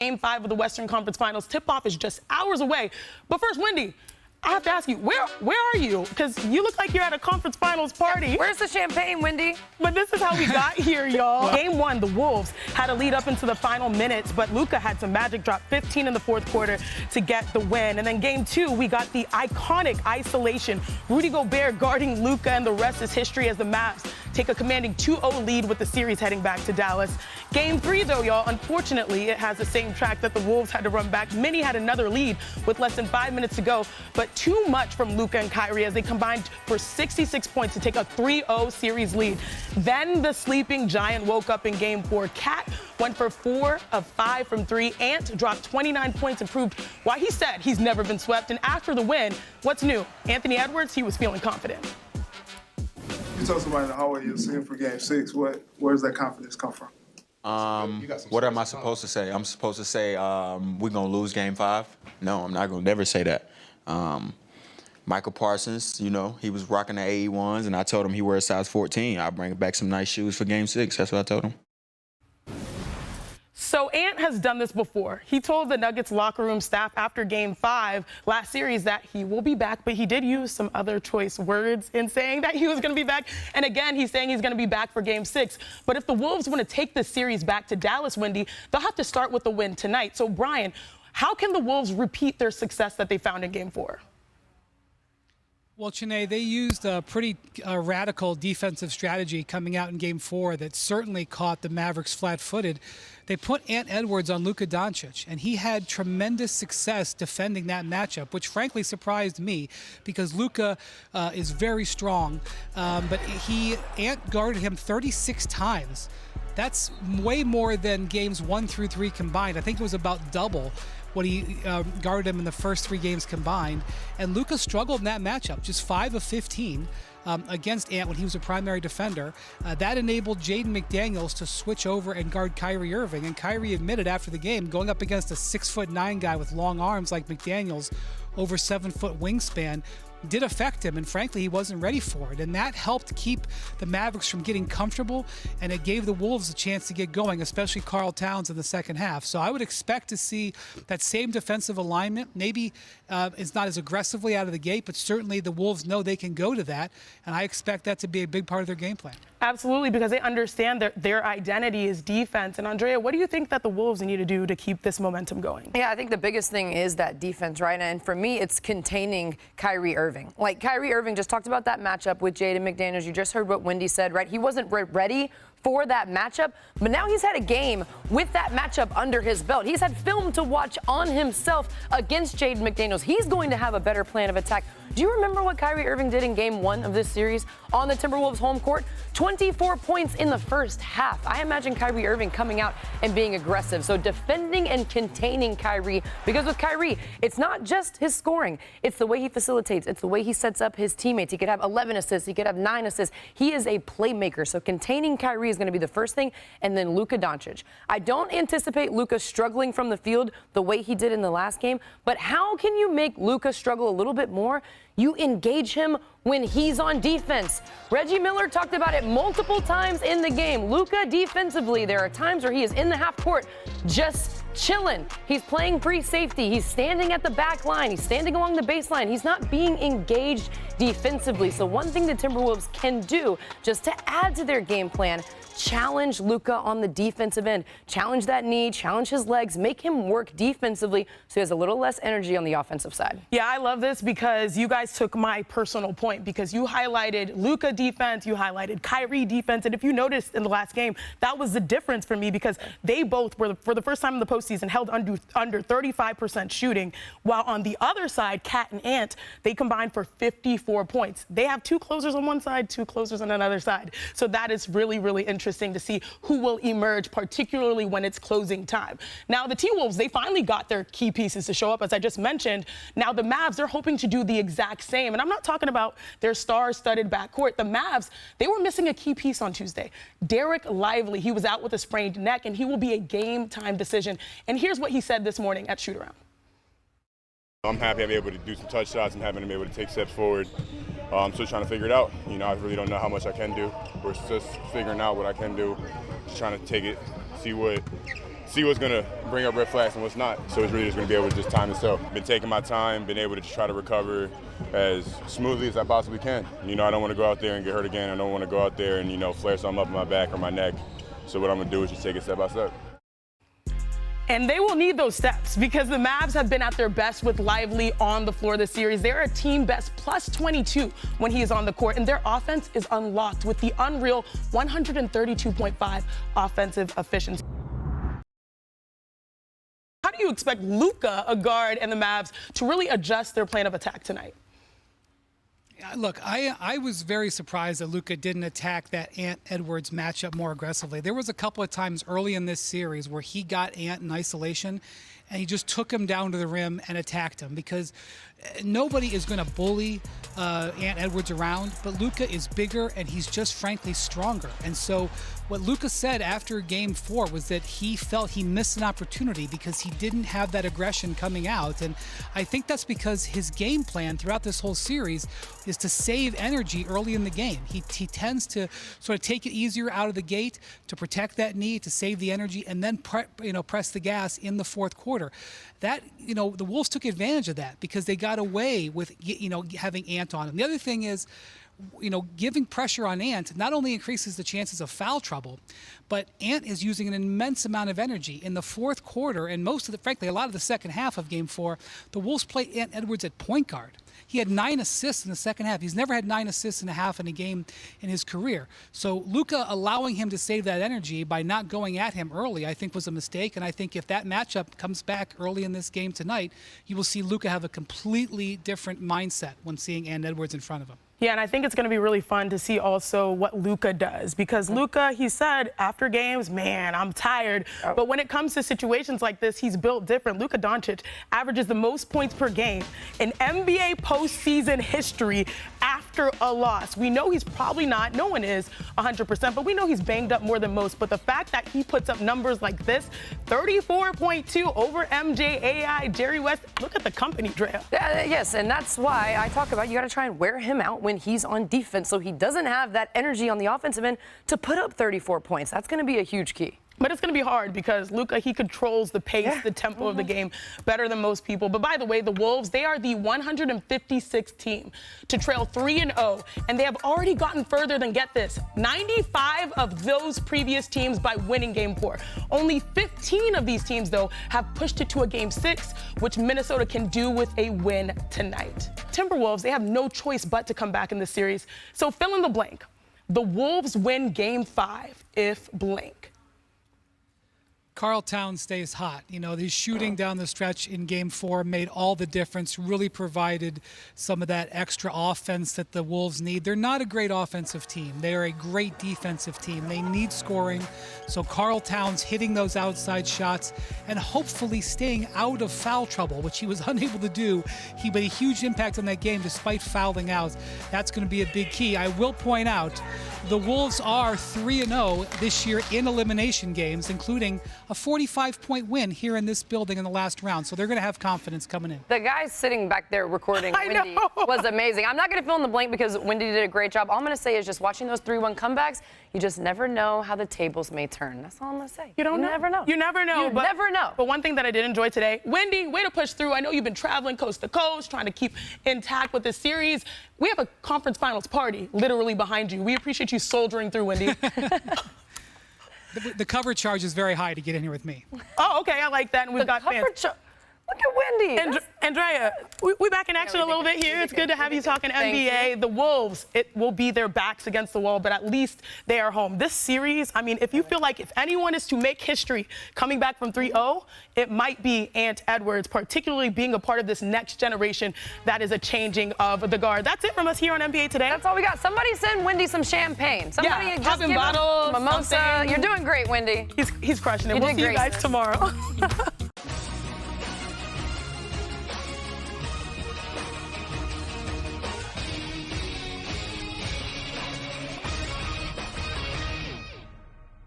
Game 5 of the Western Conference Finals. Tip-off is just hours away. But first, Wendy, I have to ask you, where are you? Because you look like you're at a conference finals party. Where's the champagne, Wendy? But this is how we got here, y'all. Game 1, the Wolves had a lead up into the final minutes, but Luka had some magic, drop 15 in the fourth quarter to get the win. And then Game 2, we got the iconic isolation. Rudy Gobert guarding Luka, and the rest is history as the Mavs take a commanding 2-0 lead with the series heading back to Dallas. Game 3, though, y'all, unfortunately, it has the same track that the Wolves had to run back. Many had another lead with less than 5 minutes to go, but too much from Luka and Kyrie as they combined for 66 points to take a 3-0 series lead. Then the sleeping giant woke up in Game 4. Cat went for 4 of 5 from 3. Ant dropped 29 points and proved why he said he's never been swept. And after the win, what's new? Anthony Edwards, he was feeling confident. You told somebody in the hallway you were seeing for Game 6. Where does that confidence come from? What am I supposed to say? I'm supposed to say we're going to lose Game 5? No, I'm not going to never say that. Michael Parsons, you know, he was rocking the AE1s, and I told him he wears size 14. I'll bring back some nice shoes for Game 6. That's what I told him. So Ant has done this before. He told the Nuggets locker room staff after Game 5 last series that he will be back, but he did use some other choice words in saying that he was going to be back. And again, he's saying he's going to be back for Game 6. But if the Wolves want to take this series back to Dallas, Wendy, they'll have to start with the win tonight. So, Brian, how can the Wolves repeat their success that they found in Game 4? Well, Chiney, they used a pretty radical defensive strategy coming out in Game 4 that certainly caught the Mavericks flat-footed. They put Ant Edwards on Luka Doncic, and he had tremendous success defending that matchup, which frankly surprised me because Luka is very strong, but Ant guarded him 36 times. That's way more than games 1 through 3 combined. I think it was about double what he guarded him in the first 3 games combined. And Luka struggled in that matchup, just 5 of 15 against Ant when he was a primary defender. That enabled Jaden McDaniels to switch over and guard Kyrie Irving. And Kyrie admitted after the game, going up against a 6'9" guy with long arms like McDaniels, over 7-foot wingspan, did affect him, and frankly, he wasn't ready for it. And that helped keep the Mavericks from getting comfortable, and it gave the Wolves a chance to get going, especially Karl Towns in the second half. So I would expect to see that same defensive alignment. Maybe it's not as aggressively out of the gate, but certainly the Wolves know they can go to that, and I expect that to be a big part of their game plan. Absolutely, because they understand that their identity is defense. And Andraya, what do you think that the Wolves need to do to keep this momentum going? Yeah, I think the biggest thing is that defense, right? And for me, it's containing Kyrie Irving. Like, Kyrie Irving just talked about that matchup with Jaden McDaniels. You just heard what Wendy said, right? He wasn't ready for that matchup, but now he's had a game with that matchup under his belt. He's had film to watch on himself against Jaden McDaniels. He's going to have a better plan of attack. Do you remember what Kyrie Irving did in Game 1 of this series on the Timberwolves home court? 24 points in the first half. I imagine Kyrie Irving coming out and being aggressive. So defending and containing Kyrie, because with Kyrie, it's not just his scoring. It's the way he facilitates. It's the way he sets up his teammates. He could have 11 assists. He could have 9 assists. He is a playmaker. So containing Kyrie is going to be the first thing, and then Luka Doncic. I don't anticipate Luka struggling from the field the way he did in the last game, but how can you make Luka struggle a little bit more? You engage him when he's on defense. Reggie Miller talked about it multiple times in the game. Luka defensively, there are times where he is in the half court just chilling. He's playing free safety. He's standing at the back line. He's standing along the baseline. He's not being engaged defensively. So one thing the Timberwolves can do just to add to their game plan, challenge Luka on the defensive end. Challenge that knee, challenge his legs, make him work defensively so he has a little less energy on the offensive side. Yeah, I love this because you guys took my personal point because you highlighted Luka defense, you highlighted Kyrie defense, and if you noticed in the last game, that was the difference for me because they both were, for the first time in the postseason, held under 35% shooting, while on the other side, Cat and Ant, they combined for 54 points. They have 2 closers on one side, 2 closers on another side. So that is really, really interesting to see who will emerge, particularly when it's closing time. Now, the T-Wolves, they finally got their key pieces to show up, as I just mentioned. Now, the Mavs, they're hoping to do the exact same. And I'm not talking about their star-studded backcourt. The Mavs, they were missing a key piece on Tuesday. Dereck Lively, he was out with a sprained neck, and he will be a game-time decision. And here's what he said this morning at shoot-around. I'm happy I'm able to do some touch shots and having them able to take steps forward. I'm still trying to figure it out. You know, I really don't know how much I can do. We're just figuring out what I can do. Just trying to take it, see what see what's going to bring up red flags and what's not. So it's really just going to be able to just time itself. Been taking my time, been able to just try to recover as smoothly as I possibly can. You know, I don't want to go out there and get hurt again. I don't want to go out there and, you know, flare something up in my back or my neck. So what I'm going to do is just take it step by step. And they will need those steps because the Mavs have been at their best with Lively on the floor this series. They're a team best plus 22 when he is on the court, and their offense is unlocked with the unreal 132.5 offensive efficiency. How do you expect Luka, a guard, and the Mavs to really adjust their plan of attack tonight? Look, I was very surprised that Luka didn't attack that Ant-Edwards matchup more aggressively. There was a couple of times early in this series where he got Ant in isolation, and he just took him down to the rim and attacked him because nobody is going to bully Ant-Edwards around, but Luka is bigger and he's just frankly stronger. And so what Luka said after Game 4 was that he felt he missed an opportunity because he didn't have that aggression coming out. And I think that's because his game plan throughout this whole series is to save energy early in the game. He tends to sort of take it easier out of the gate to protect that knee, to save the energy, and then press the gas in the fourth quarter. That, the Wolves took advantage of that because they got away with, having Ant on him. The other thing is, giving pressure on Ant not only increases the chances of foul trouble, but Ant is using an immense amount of energy. In the fourth quarter, and frankly, a lot of the second half of Game 4, the Wolves played Ant-Edwards at point guard. He had 9 assists in the second half. He's never had 9 assists and a half in a game in his career. So Luka allowing him to save that energy by not going at him early, I think was a mistake. And I think if that matchup comes back early in this game tonight, you will see Luka have a completely different mindset when seeing Ant-Edwards in front of him. Yeah, and I think it's going to be really fun to see also what Luka does because Luka, he said after games, man, I'm tired. Oh. But when it comes to situations like this, he's built different. Luka Doncic averages the most points per game in NBA postseason history after a loss. We know he's probably not, no one is 100%, but we know he's banged up more than most. But the fact that he puts up numbers like this, 34.2 over MJ, AI, Jerry West, look at the company, Drea. Yes, and that's why I talk about you got to try and wear him out when he's on defense so he doesn't have that energy on the offensive end to put up 34 points. That's going to be a huge key. But it's going to be hard because Luka, he controls the pace, the tempo of the game better than most people. But by the way, the Wolves, they are the 156th team to trail 3-0, and they have already gotten further than, get this, 95 of those previous teams by winning Game 4. Only 15 of these teams, though, have pushed it to a Game 6, which Minnesota can do with a win tonight. Timberwolves, they have no choice but to come back in this series. So fill in the blank. The Wolves win Game 5 if blank. Karl Towns stays hot. His shooting down the stretch in Game 4 made all the difference, really provided some of that extra offense that the Wolves need. They're not a great offensive team. They are a great defensive team. They need scoring. So Karl Towns hitting those outside shots and hopefully staying out of foul trouble, which he was unable to do. He made a huge impact on that game despite fouling out. That's going to be a big key. I will point out the Wolves are 3-0 this year in elimination games, including a 45-point win here in this building in the last round. So they're going to have confidence coming in. The guy sitting back there recording Windy was amazing. I'm not going to fill in the blank because Windy did a great job. All I'm going to say is just watching those 3-1 comebacks, you just never know how the tables may turn. That's all I'm going to say. You never know. You never know. You never know. But one thing that I did enjoy today, Windy, way to push through. I know you've been traveling coast to coast, trying to keep intact with this series. We have a conference finals party literally behind you. We appreciate you soldiering through, Windy. The cover charge is very high to get in here with me. Oh, okay, I like that. And we've got fans. Look at Windy. Andraya, we back in action a little bit here. It's good to have you talking NBA. The Wolves, it will be their backs against the wall, but at least they are home. This series, I mean, if you feel like if anyone is to make history coming back from 3-0, it might be Ant-Edwards, particularly being a part of this next generation that is a changing of the guard. That's it from us here on NBA Today. That's all we got. Somebody send Windy some champagne. Somebody just give him bottles, mimosa. something. You're doing great, Windy. He's crushing it. We'll see you guys tomorrow.